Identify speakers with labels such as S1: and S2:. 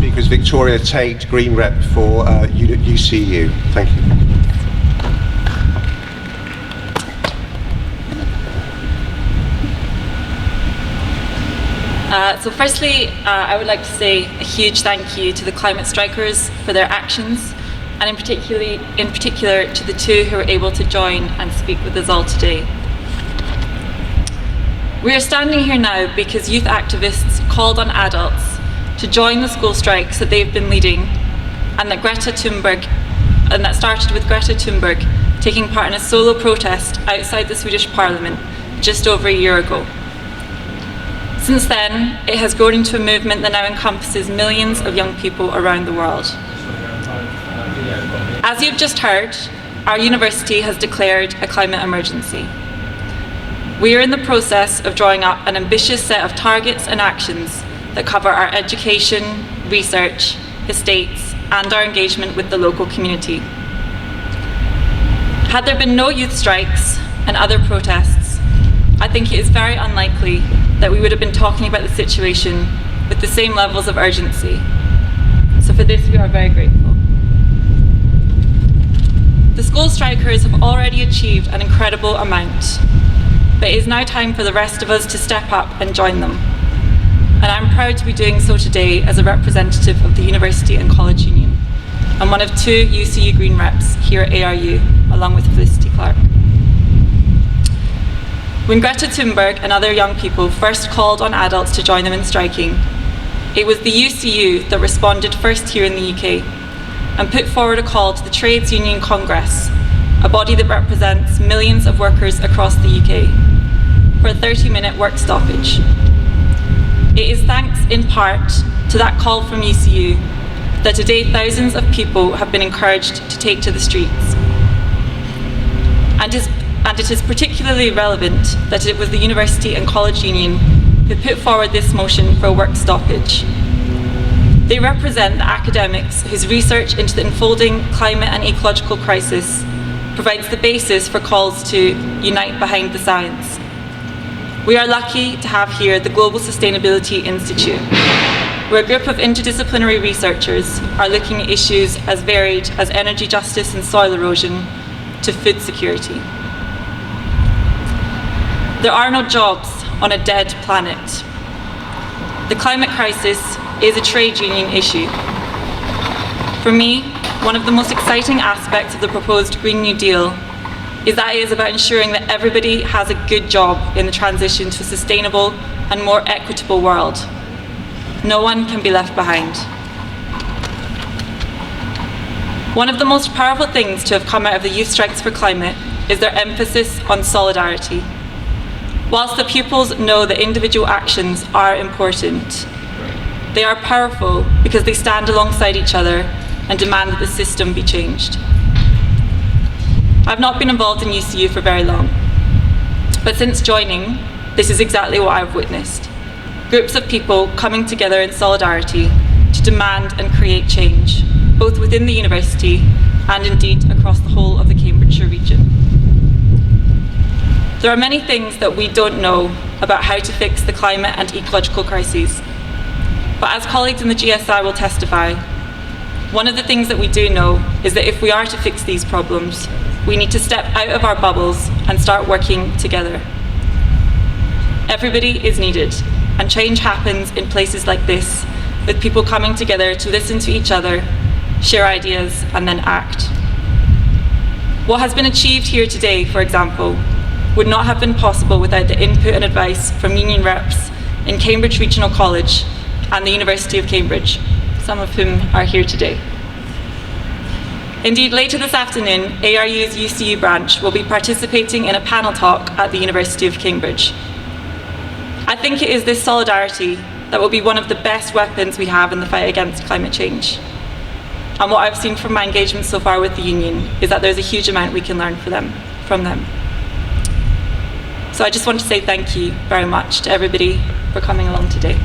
S1: speaker is Victoria Tait, Green Rep for UCU. Thank you.
S2: So firstly, I would like to say a huge thank you to the climate strikers for their actions, and in particular to the two who were able to join and speak with us all today. We are standing here now because youth activists called on adults to join the school strikes that they've been leading, and that started with Greta Thunberg taking part in a solo protest outside the Swedish Parliament just over a year ago. Since then, it has grown into a movement that now encompasses millions of young people around the world. As you've just heard, our university has declared a climate emergency. We are in the process of drawing up an ambitious set of targets and actions that cover our education, research, estates, and our engagement with the local community. Had there been no youth strikes and other protests, I think it is very unlikely that we would have been talking about the situation with the same levels of urgency. So for this, we are very grateful. The school strikers have already achieved an incredible amount, but it is now time for the rest of us to step up and join them. And I'm proud to be doing so today as a representative of the University and College Union, and one of two UCU Green Reps here at ARU, along with Felicity Clark. When Greta Thunberg and other young people first called on adults to join them in striking, it was the UCU that responded first here in the UK and put forward a call to the Trades Union Congress, a body that represents millions of workers across the UK, for a 30-minute work stoppage. It is thanks in part to that call from UCU that today thousands of people have been encouraged to take to the streets. And it is particularly relevant that it was the University and College Union who put forward this motion for a work stoppage. They represent the academics whose research into the unfolding climate and ecological crisis provides the basis for calls to unite behind the science. We are lucky to have here the Global Sustainability Institute, where a group of interdisciplinary researchers are looking at issues as varied as energy justice and soil erosion to food security. There are no jobs on a dead planet. The climate crisis is a trade union issue. For me, one of the most exciting aspects of the proposed Green New Deal is that it is about ensuring that everybody has a good job in the transition to a sustainable and more equitable world. No one can be left behind. One of the most powerful things to have come out of the Youth Strikes for Climate is their emphasis on solidarity. Whilst the pupils know that individual actions are important, they are powerful because they stand alongside each other and demand that the system be changed. I've not been involved in UCU for very long, but since joining, this is exactly what I've witnessed. Groups of people coming together in solidarity to demand and create change, both within the university and indeed across the whole of the Cambridgeshire region. There are many things that we don't know about how to fix the climate and ecological crises. But as colleagues in the GSI will testify, one of the things that we do know is that if we are to fix these problems, we need to step out of our bubbles and start working together. Everybody is needed, and change happens in places like this, with people coming together to listen to each other, share ideas, and then act. What has been achieved here today, for example, would not have been possible without the input and advice from union reps in Cambridge Regional College and the University of Cambridge, some of whom are here today. Indeed, later this afternoon, ARU's UCU branch will be participating in a panel talk at the University of Cambridge. I think it is this solidarity that will be one of the best weapons we have in the fight against climate change. And what I've seen from my engagement so far with the union is that there's a huge amount we can learn from them. So I just want to say thank you very much to everybody for coming along today.